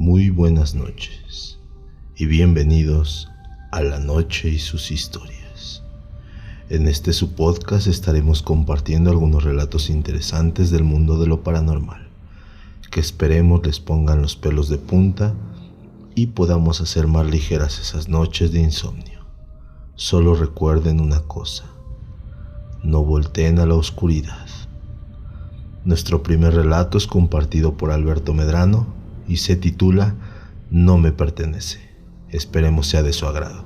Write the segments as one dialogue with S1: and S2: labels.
S1: Muy buenas noches y bienvenidos a La Noche y sus historias. En este su podcast estaremos compartiendo algunos relatos interesantes del mundo de lo paranormal, que esperemos les pongan los pelos de punta y podamos hacer más ligeras esas noches de insomnio. Solo recuerden una cosa: no volteen a la oscuridad. Nuestro primer relato es compartido por Alberto Medrano y se titula No me pertenece. Esperemos sea de su agrado.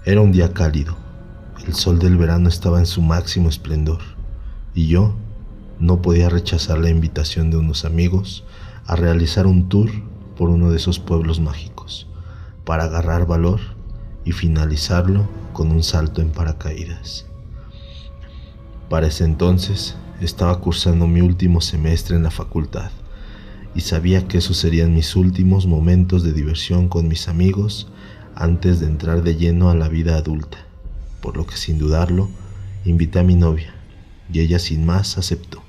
S1: Era un día cálido. El sol del verano estaba en su máximo esplendor y yo no podía rechazar la invitación de unos amigos a realizar un tour por uno de esos pueblos mágicos para agarrar valor y finalizarlo con un salto en paracaídas. Para ese entonces estaba cursando mi último semestre en la facultad y sabía que esos serían mis últimos momentos de diversión con mis amigos antes de entrar de lleno a la vida adulta, por lo que sin dudarlo invité a mi novia y ella sin más aceptó.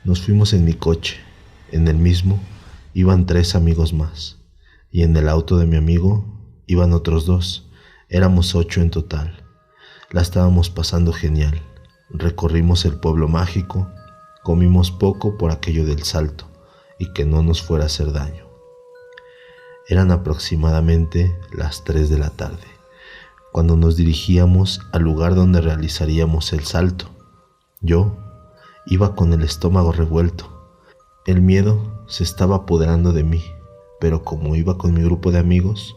S1: Nos fuimos en mi coche. En el mismo iban 3 amigos más y en el auto de mi amigo iban otros 2. Éramos 8 en total. La estábamos pasando genial. Recorrimos el pueblo mágico, comimos poco por aquello del salto y que no nos fuera a hacer daño. Eran aproximadamente las 3 de la tarde, cuando nos dirigíamos al lugar donde realizaríamos el salto. Yo iba con el estómago revuelto. El miedo se estaba apoderando de mí, pero como iba con mi grupo de amigos,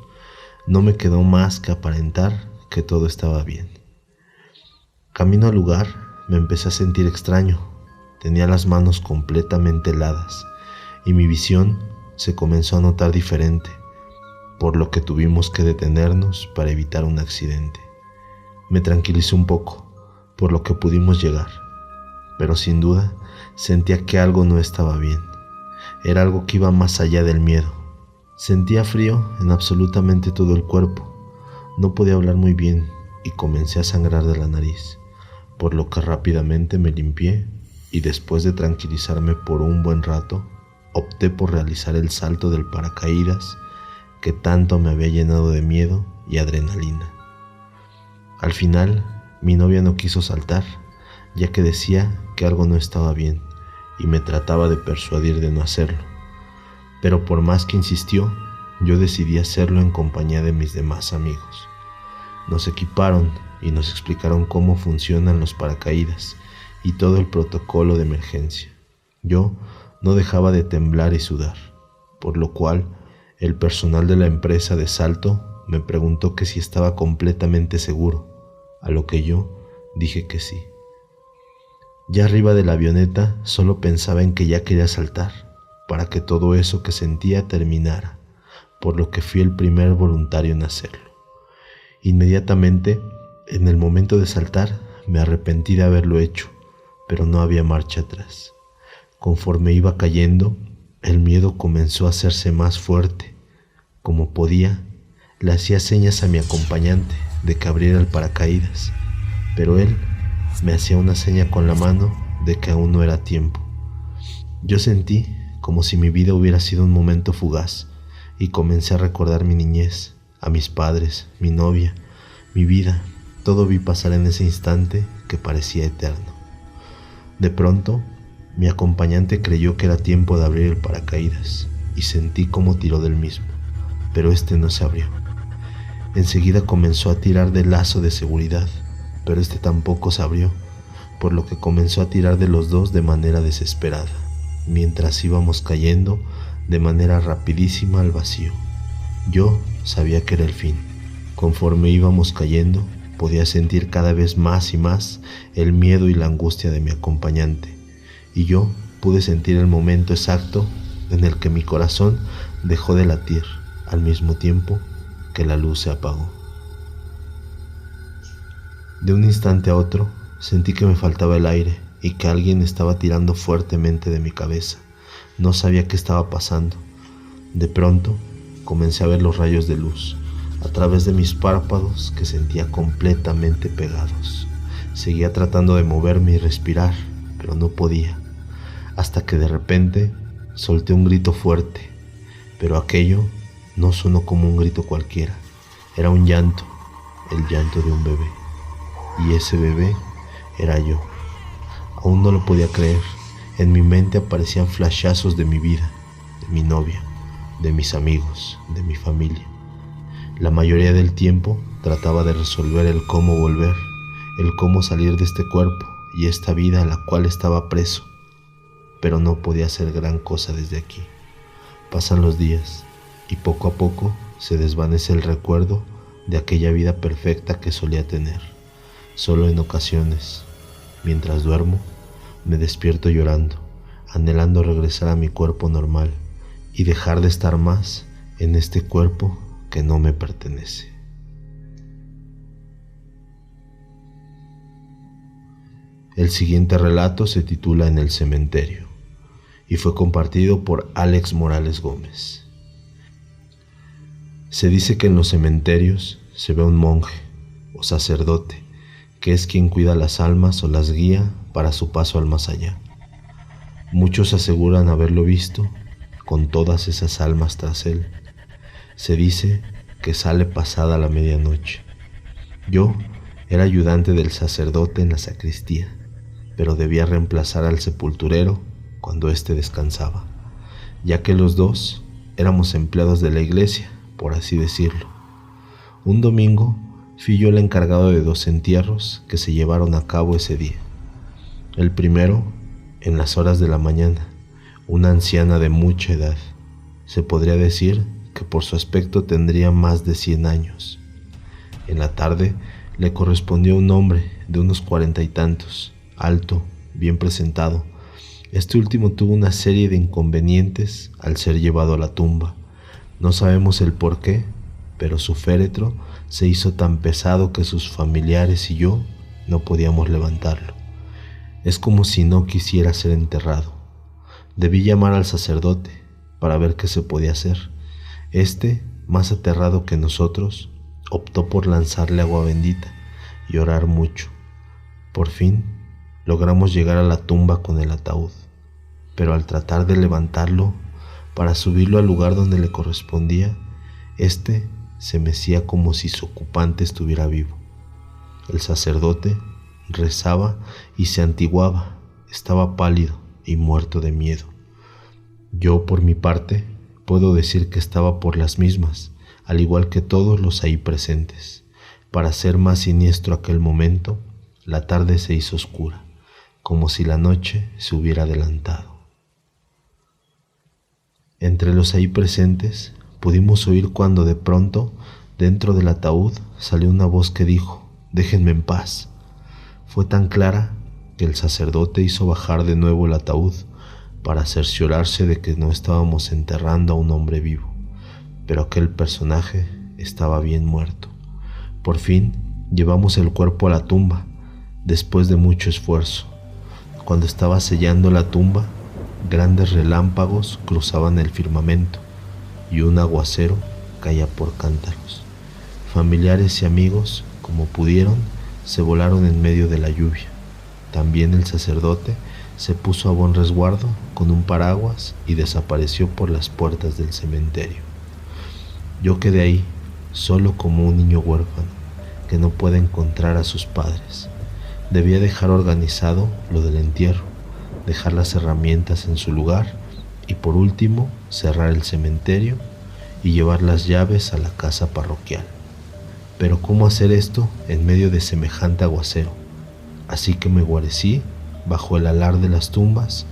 S1: no me quedó más que aparentar que todo estaba bien. Camino al lugar, me empecé a sentir extraño. Tenía las manos completamente heladas y mi visión se comenzó a notar diferente, por lo que tuvimos que detenernos para evitar un accidente. Me tranquilicé un poco, por lo que pudimos llegar, pero sin duda sentía que algo no estaba bien. Era algo que iba más allá del miedo. Sentía frío en absolutamente todo el cuerpo. No podía hablar muy bien y comencé a sangrar de la nariz, por lo que rápidamente me limpié y después de tranquilizarme por un buen rato, opté por realizar el salto del paracaídas que tanto me había llenado de miedo y adrenalina. Al final, mi novia no quiso saltar, ya que decía que algo no estaba bien y me trataba de persuadir de no hacerlo. Pero por más que insistió, yo decidí hacerlo en compañía de mis demás amigos. Nos equiparon y nos explicaron cómo funcionan los paracaídas y todo el protocolo de emergencia. Yo no dejaba de temblar y sudar, por lo cual el personal de la empresa de salto me preguntó que si estaba completamente seguro, a lo que yo dije que sí. Ya arriba de la avioneta solo pensaba en que ya quería saltar, para que todo eso que sentía terminara, por lo que fui el primer voluntario en hacerlo. Inmediatamente, en el momento de saltar, me arrepentí de haberlo hecho, pero no había marcha atrás. Conforme iba cayendo, el miedo comenzó a hacerse más fuerte. Como podía, le hacía señas a mi acompañante de que abriera el paracaídas, pero él me hacía una seña con la mano de que aún no era tiempo. Yo sentí como si mi vida hubiera sido un momento fugaz y comencé a recordar mi niñez, a mis padres, mi novia, mi vida. Todo vi pasar en ese instante que parecía eterno. De pronto, mi acompañante creyó que era tiempo de abrir el paracaídas y sentí cómo tiró del mismo, pero este no se abrió. Enseguida comenzó a tirar del lazo de seguridad, pero este tampoco se abrió, por lo que comenzó a tirar de los dos de manera desesperada, mientras íbamos cayendo de manera rapidísima al vacío. Yo sabía que era el fin. Conforme íbamos cayendo, podía sentir cada vez más y más el miedo y la angustia de mi acompañante, y yo pude sentir el momento exacto en el que mi corazón dejó de latir, al mismo tiempo que la luz se apagó. De un instante a otro, sentí que me faltaba el aire y que alguien estaba tirando fuertemente de mi cabeza. No sabía qué estaba pasando. De pronto, comencé a ver los rayos de luz a través de mis párpados que sentía completamente pegados. Seguía tratando de moverme y respirar, pero no podía, hasta que de repente solté un grito fuerte, pero aquello no sonó como un grito cualquiera, era un llanto, el llanto de un bebé, y ese bebé era yo. Aún no lo podía creer. En mi mente aparecían flashazos de mi vida, de mi novia, de mis amigos, de mi familia. La mayoría del tiempo trataba de resolver el cómo volver, el cómo salir de este cuerpo y esta vida a la cual estaba preso, pero no podía hacer gran cosa desde aquí. Pasan los días y poco a poco se desvanece el recuerdo de aquella vida perfecta que solía tener. Solo en ocasiones, mientras duermo, me despierto llorando, anhelando regresar a mi cuerpo normal y dejar de estar más en este cuerpo que no me pertenece. El siguiente relato se titula En el cementerio y fue compartido por Alex Morales Gómez. Se dice que en los cementerios se ve un monje o sacerdote que es quien cuida las almas o las guía para su paso al más allá. Muchos aseguran haberlo visto con todas esas almas tras él. Se dice que sale pasada la medianoche. Yo era ayudante del sacerdote en la sacristía, pero debía reemplazar al sepulturero cuando éste descansaba, ya que los dos éramos empleados de la iglesia, por así decirlo. Un domingo fui yo el encargado de 2 entierros que se llevaron a cabo ese día. El primero, en las horas de la mañana, una anciana de mucha edad. Se podría decir que por su aspecto tendría más de 100 años. En la tarde le correspondió un hombre de unos 40 y tantos, alto, bien presentado. Este último tuvo una serie de inconvenientes al ser llevado a la tumba. No sabemos el por qué, pero su féretro se hizo tan pesado que sus familiares y yo no podíamos levantarlo. Es como si no quisiera ser enterrado. Debí llamar al sacerdote para ver qué se podía hacer. Este, más aterrado que nosotros, optó por lanzarle agua bendita y orar mucho. Por fin, logramos llegar a la tumba con el ataúd, pero al tratar de levantarlo para subirlo al lugar donde le correspondía, este se mecía como si su ocupante estuviera vivo. El sacerdote rezaba y se antiguaba, estaba pálido y muerto de miedo. Yo, por mi parte, puedo decir que estaba por las mismas, al igual que todos los ahí presentes. Para ser más siniestro aquel momento, la tarde se hizo oscura, como si la noche se hubiera adelantado. Entre los ahí presentes, pudimos oír cuando de pronto, dentro del ataúd, salió una voz que dijo: «Déjenme en paz». Fue tan clara que el sacerdote hizo bajar de nuevo el ataúd para cerciorarse de que no estábamos enterrando a un hombre vivo, pero aquel personaje estaba bien muerto. Por fin llevamos el cuerpo a la tumba, después de mucho esfuerzo. Cuando estaba sellando la tumba, grandes relámpagos cruzaban el firmamento y un aguacero caía por cántaros. Familiares y amigos, como pudieron, se volaron en medio de la lluvia. También el sacerdote se puso a buen resguardo con un paraguas y desapareció por las puertas del cementerio. Yo quedé ahí, solo como un niño huérfano que no puede encontrar a sus padres. Debía dejar organizado lo del entierro, dejar las herramientas en su lugar y por último cerrar el cementerio y llevar las llaves a la casa parroquial. Pero ¿cómo hacer esto en medio de semejante aguacero? Así que me guarecí bajo el alar de las tumbas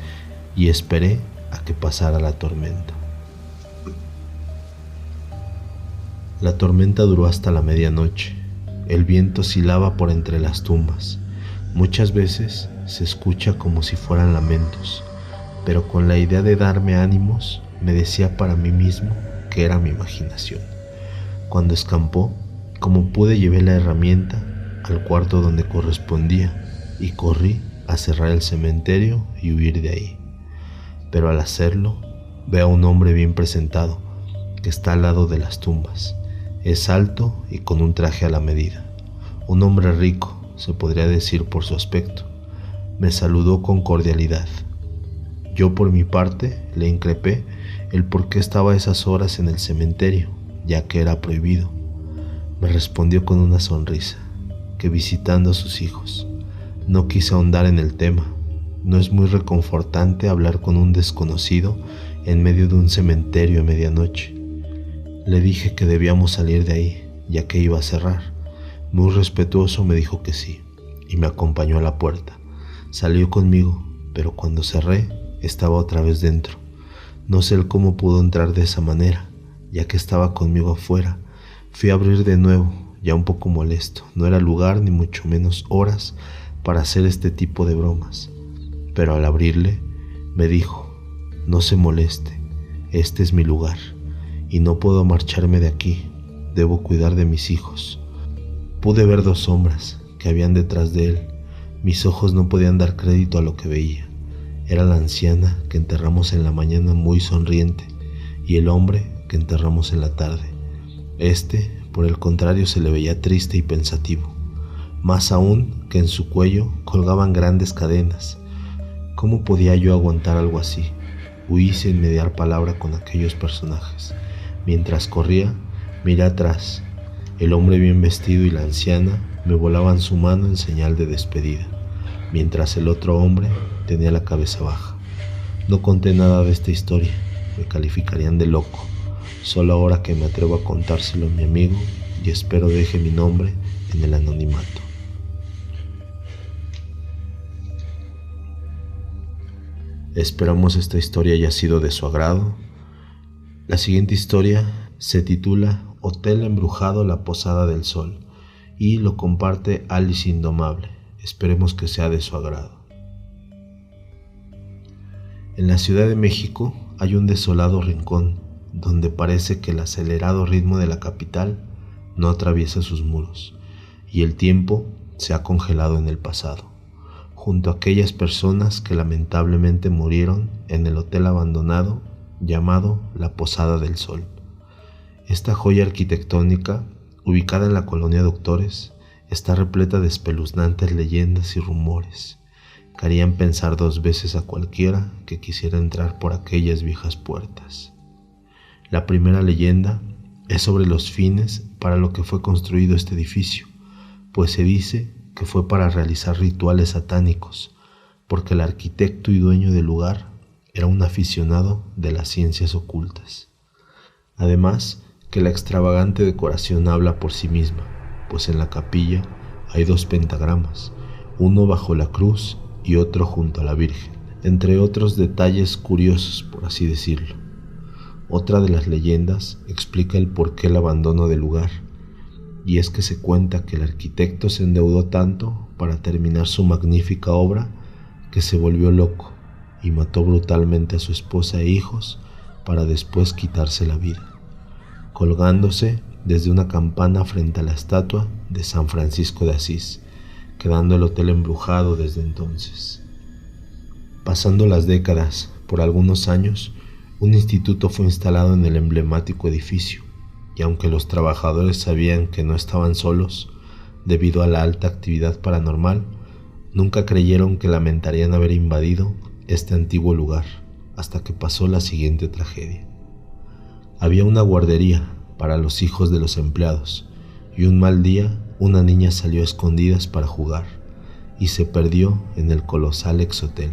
S1: y esperé a que pasara la tormenta. La tormenta duró hasta la medianoche. El viento silaba por entre las tumbas. Muchas veces se escucha como si fueran lamentos, pero con la idea de darme ánimos, me decía para mí mismo que era mi imaginación. Cuando escampó, como pude, llevé la herramienta al cuarto donde correspondía y corrí a cerrar el cementerio y huir de ahí. Pero al hacerlo, veo a un hombre bien presentado que está al lado de las tumbas. Es alto y con un traje a la medida. Un hombre rico, se podría decir por su aspecto. Me saludó con cordialidad. Yo por mi parte le increpé el por qué estaba a esas horas en el cementerio, ya que era prohibido. Me respondió con una sonrisa, que visitando a sus hijos. No quise ahondar en el tema. No es muy reconfortante hablar con un desconocido en medio de un cementerio a medianoche. Le dije que debíamos salir de ahí, ya que iba a cerrar. Muy respetuoso me dijo que sí, y me acompañó a la puerta. Salió conmigo, pero cuando cerré, estaba otra vez dentro. No sé cómo pudo entrar de esa manera, ya que estaba conmigo afuera. Fui a abrir de nuevo, ya un poco molesto. No era lugar, ni mucho menos horas, para hacer este tipo de bromas. Pero al abrirle, me dijo, no se moleste, este es mi lugar, y no puedo marcharme de aquí, debo cuidar de mis hijos. Pude ver dos sombras que habían detrás de él. Mis ojos no podían dar crédito a lo que veía. Era la anciana que enterramos en la mañana muy sonriente, y el hombre que enterramos en la tarde. Este, por el contrario, se le veía triste y pensativo. Más aún que en su cuello colgaban grandes cadenas. ¿Cómo podía yo aguantar algo así? Huí sin mediar palabra con aquellos personajes. Mientras corría, miré atrás. El hombre bien vestido y la anciana me volaban su mano en señal de despedida, mientras el otro hombre tenía la cabeza baja. No conté nada de esta historia, me calificarían de loco. Solo ahora que me atrevo a contárselo a mi amigo y espero deje mi nombre en el anonimato. Esperamos esta historia haya sido de su agrado. La siguiente historia se titula Hotel Embrujado La Posada del Sol y lo comparte Alice Indomable. Esperemos que sea de su agrado. En la Ciudad de México hay un desolado rincón donde parece que el acelerado ritmo de la capital no atraviesa sus muros y el tiempo se ha congelado en el pasado, junto a aquellas personas que lamentablemente murieron en el hotel abandonado llamado La Posada del Sol. Esta joya arquitectónica, ubicada en la colonia Doctores, está repleta de espeluznantes leyendas y rumores que harían pensar dos veces a cualquiera que quisiera entrar por aquellas viejas puertas. La primera leyenda es sobre los fines para lo que fue construido este edificio, pues se dice que fue para realizar rituales satánicos, porque el arquitecto y dueño del lugar era un aficionado de las ciencias ocultas. Además, que la extravagante decoración habla por sí misma, pues en la capilla hay dos pentagramas, uno bajo la cruz y otro junto a la Virgen, entre otros detalles curiosos, por así decirlo. Otra de las leyendas explica el porqué el abandono del lugar, y es que se cuenta que el arquitecto se endeudó tanto para terminar su magnífica obra que se volvió loco y mató brutalmente a su esposa e hijos para después quitarse la vida, colgándose desde una campana frente a la estatua de San Francisco de Asís, quedando el hotel embrujado desde entonces. Pasando las décadas, por algunos años, un instituto fue instalado en el emblemático edificio, y aunque los trabajadores sabían que no estaban solos, debido a la alta actividad paranormal, nunca creyeron que lamentarían haber invadido este antiguo lugar, hasta que pasó la siguiente tragedia. Había una guardería para los hijos de los empleados, y un mal día una niña salió a escondidas para jugar, y se perdió en el colosal ex-hotel.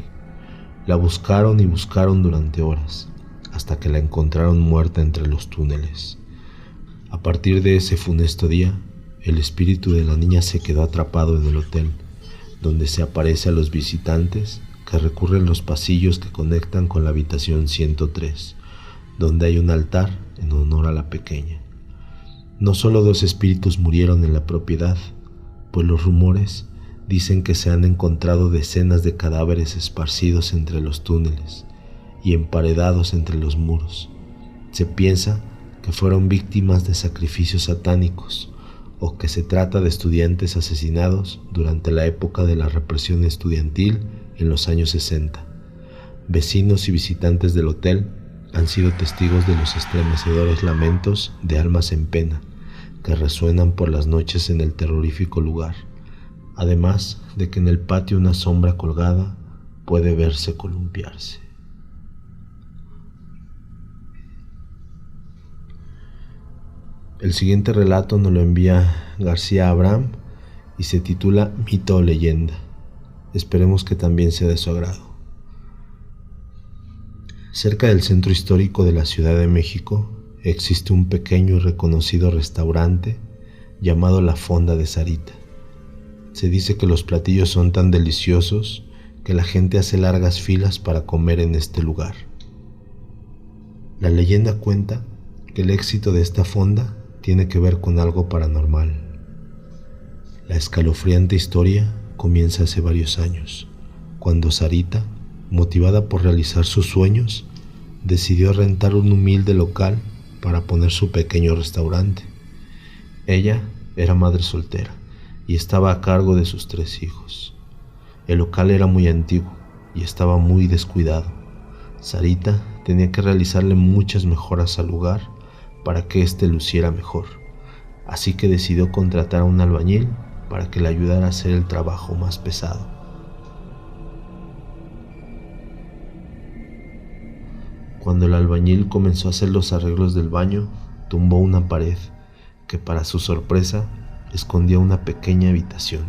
S1: La buscaron y buscaron durante horas, hasta que la encontraron muerta entre los túneles. A partir de ese funesto día, el espíritu de la niña se quedó atrapado en el hotel, donde se aparece a los visitantes que recurren los pasillos que conectan con la habitación 103, donde hay un altar en honor a la pequeña. No solo dos espíritus murieron en la propiedad, pues los rumores dicen que se han encontrado decenas de cadáveres esparcidos entre los túneles y emparedados entre los muros. Se piensa que fueron víctimas de sacrificios satánicos o que se trata de estudiantes asesinados durante la época de la represión estudiantil en los años 60. Vecinos y visitantes del hotel han sido testigos de los estremecedores lamentos de almas en pena que resuenan por las noches en el terrorífico lugar. además de que en el patio una sombra colgada puede verse columpiarse. El siguiente relato nos lo envía García Abraham y se titula Mito o leyenda. Esperemos que también sea de su agrado. Cerca del centro histórico de la Ciudad de México existe un pequeño y reconocido restaurante llamado La Fonda de Sarita. Se dice que los platillos son tan deliciosos que la gente hace largas filas para comer en este lugar. La leyenda cuenta que el éxito de esta fonda tiene que ver con algo paranormal. La escalofriante historia comienza hace varios años, cuando Sarita, motivada por realizar sus sueños, decidió rentar un humilde local para poner su pequeño restaurante. Ella era madre soltera y estaba a cargo de sus 3 hijos. El local era muy antiguo y estaba muy descuidado. Sarita tenía que realizarle muchas mejoras al lugar para que éste luciera mejor, así que decidió contratar a un albañil para que le ayudara a hacer el trabajo más pesado. Cuando el albañil comenzó a hacer los arreglos del baño, tumbó una pared que, para su sorpresa, escondía una pequeña habitación,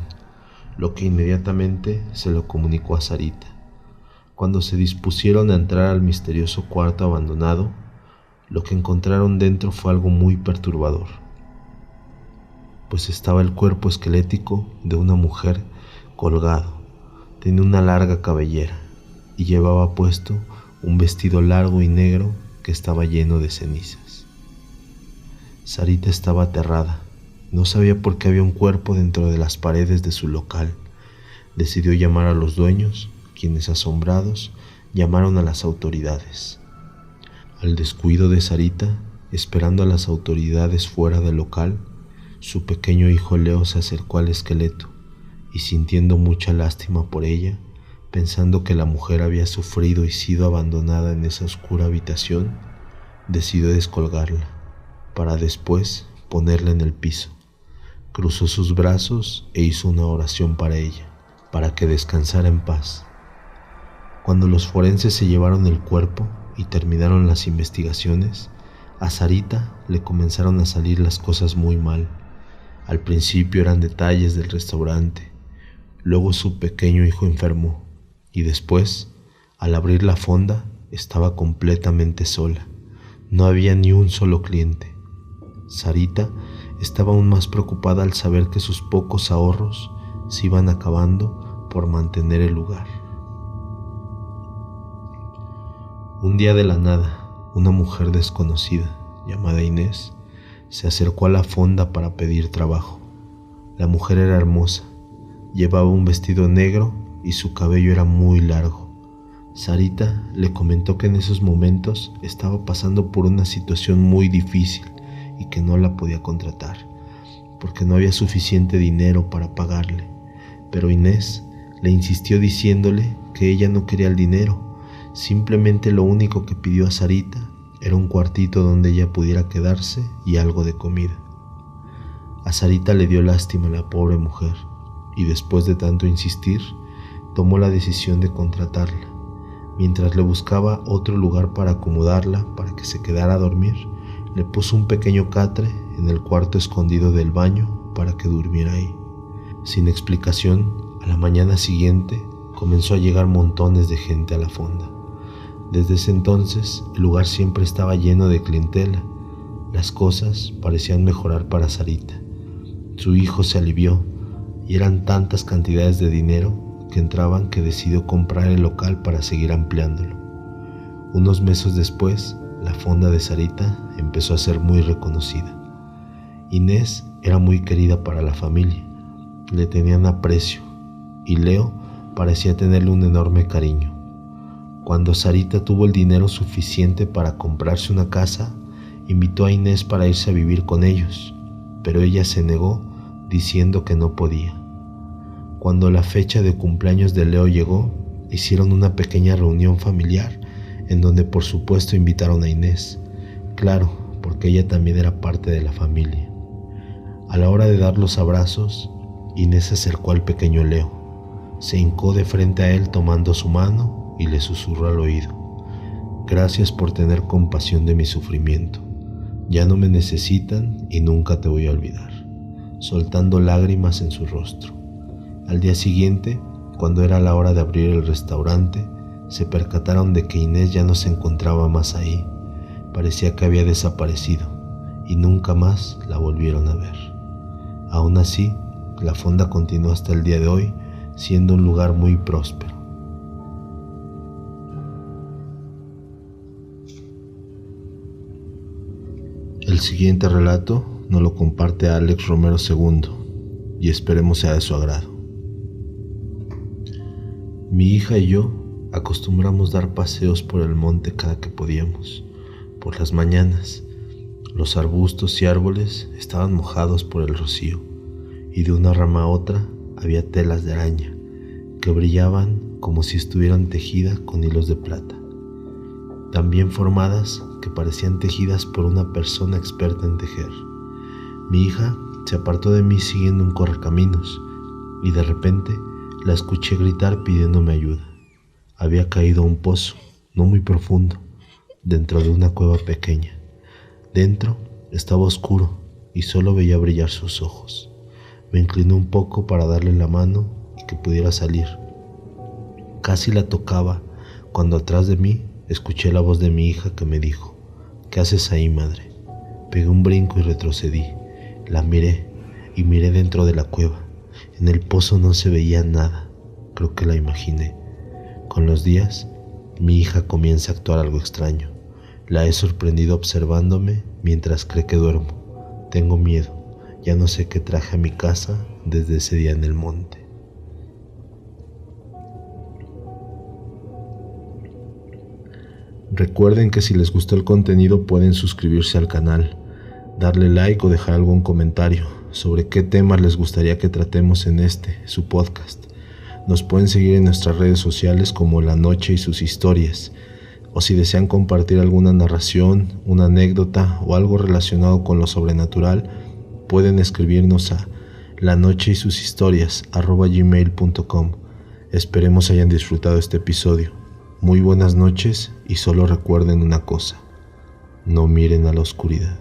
S1: lo que inmediatamente se lo comunicó a Sarita. Cuando se dispusieron a entrar al misterioso cuarto abandonado, lo que encontraron dentro fue algo muy perturbador, pues estaba el cuerpo esquelético de una mujer colgado. Tenía una larga cabellera y llevaba puesto un vestido largo y negro que estaba lleno de cenizas. Sarita estaba aterrada. No sabía por qué había un cuerpo dentro de las paredes de su local. Decidió llamar a los dueños, quienes, asombrados, llamaron a las autoridades. Al descuido de Sarita, esperando a las autoridades fuera del local, su pequeño hijo Leo se acercó al esqueleto y, sintiendo mucha lástima por ella, pensando que la mujer había sufrido y sido abandonada en esa oscura habitación, decidió descolgarla para después ponerla en el piso. Cruzó sus brazos e hizo una oración para ella, para que descansara en paz. Cuando los forenses se llevaron el cuerpo y terminaron las investigaciones, a Sarita le comenzaron a salir las cosas muy mal. Al principio eran detalles del restaurante, luego su pequeño hijo enfermó y después, al abrir la fonda, estaba completamente sola. No había ni un solo cliente. Sarita estaba aún más preocupada al saber que sus pocos ahorros se iban acabando por mantener el lugar. Un día, de la nada, una mujer desconocida, llamada Inés, se acercó a la fonda para pedir trabajo. La mujer era hermosa, llevaba un vestido negro y su cabello era muy largo. Sarita le comentó que en esos momentos estaba pasando por una situación muy difícil y que no la podía contratar, porque no había suficiente dinero para pagarle. Pero Inés le insistió diciéndole que ella no quería el dinero. Simplemente lo único que pidió a Sarita era un cuartito donde ella pudiera quedarse y algo de comida. A Sarita le dio lástima a la pobre mujer y, después de tanto insistir, tomó la decisión de contratarla. Mientras le buscaba otro lugar para acomodarla para que se quedara a dormir, le puso un pequeño catre en el cuarto escondido del baño para que durmiera ahí. Sin explicación, a la mañana siguiente comenzó a llegar montones de gente a la fonda. Desde ese entonces, el lugar siempre estaba lleno de clientela. Las cosas parecían mejorar para Sarita. Su hijo se alivió y eran tantas cantidades de dinero que entraban que decidió comprar el local para seguir ampliándolo. Unos meses después, la fonda de Sarita empezó a ser muy reconocida. Inés era muy querida para la familia, le tenían aprecio y Leo parecía tenerle un enorme cariño. Cuando Sarita tuvo el dinero suficiente para comprarse una casa, invitó a Inés para irse a vivir con ellos, pero ella se negó diciendo que no podía. Cuando la fecha de cumpleaños de Leo llegó, hicieron una pequeña reunión familiar en donde por supuesto invitaron a Inés, claro, porque ella también era parte de la familia. A la hora de dar los abrazos, Inés se acercó al pequeño Leo, se hincó de frente a él tomando su mano y le susurró al oído: gracias por tener compasión de mi sufrimiento. Ya no me necesitan y nunca te voy a olvidar, soltando lágrimas en su rostro. Al día siguiente, cuando era la hora de abrir el restaurante, se percataron de que Inés ya no se encontraba más ahí. Parecía que había desaparecido y nunca más la volvieron a ver. Aún así, la fonda continuó hasta el día de hoy, siendo un lugar muy próspero. El siguiente relato nos lo comparte Alex Romero II y esperemos sea de su agrado. Mi hija y yo acostumbramos dar paseos por el monte cada que podíamos. Por las mañanas, los arbustos y árboles estaban mojados por el rocío y de una rama a otra había telas de araña que brillaban como si estuvieran tejidas con hilos de plata, tan bien formadas que parecían tejidas por una persona experta en tejer. Mi hija se apartó de mí siguiendo un correcaminos y de repente la escuché gritar pidiéndome ayuda. Había caído a un pozo, no muy profundo, dentro de una cueva pequeña. Dentro estaba oscuro y solo veía brillar sus ojos. Me incliné un poco para darle la mano y que pudiera salir. Casi la tocaba cuando atrás de mí escuché la voz de mi hija que me dijo: ¿qué haces ahí, madre? Pegué un brinco y retrocedí. La miré y miré dentro de la cueva. En el pozo no se veía nada. Creo que la imaginé. Con los días, mi hija comienza a actuar algo extraño. La he sorprendido observándome mientras cree que duermo. Tengo miedo. Ya no sé qué traje a mi casa desde ese día en el monte. Recuerden que si les gustó el contenido pueden suscribirse al canal, darle like o dejar algún comentario sobre qué temas les gustaría que tratemos en su podcast. Nos pueden seguir en nuestras redes sociales como La Noche y sus historias, o si desean compartir alguna narración, una anécdota o algo relacionado con lo sobrenatural, pueden escribirnos a lanocheysushistorias@gmail.com. Esperemos hayan disfrutado este episodio. Muy buenas noches y solo recuerden una cosa: no miren a la oscuridad.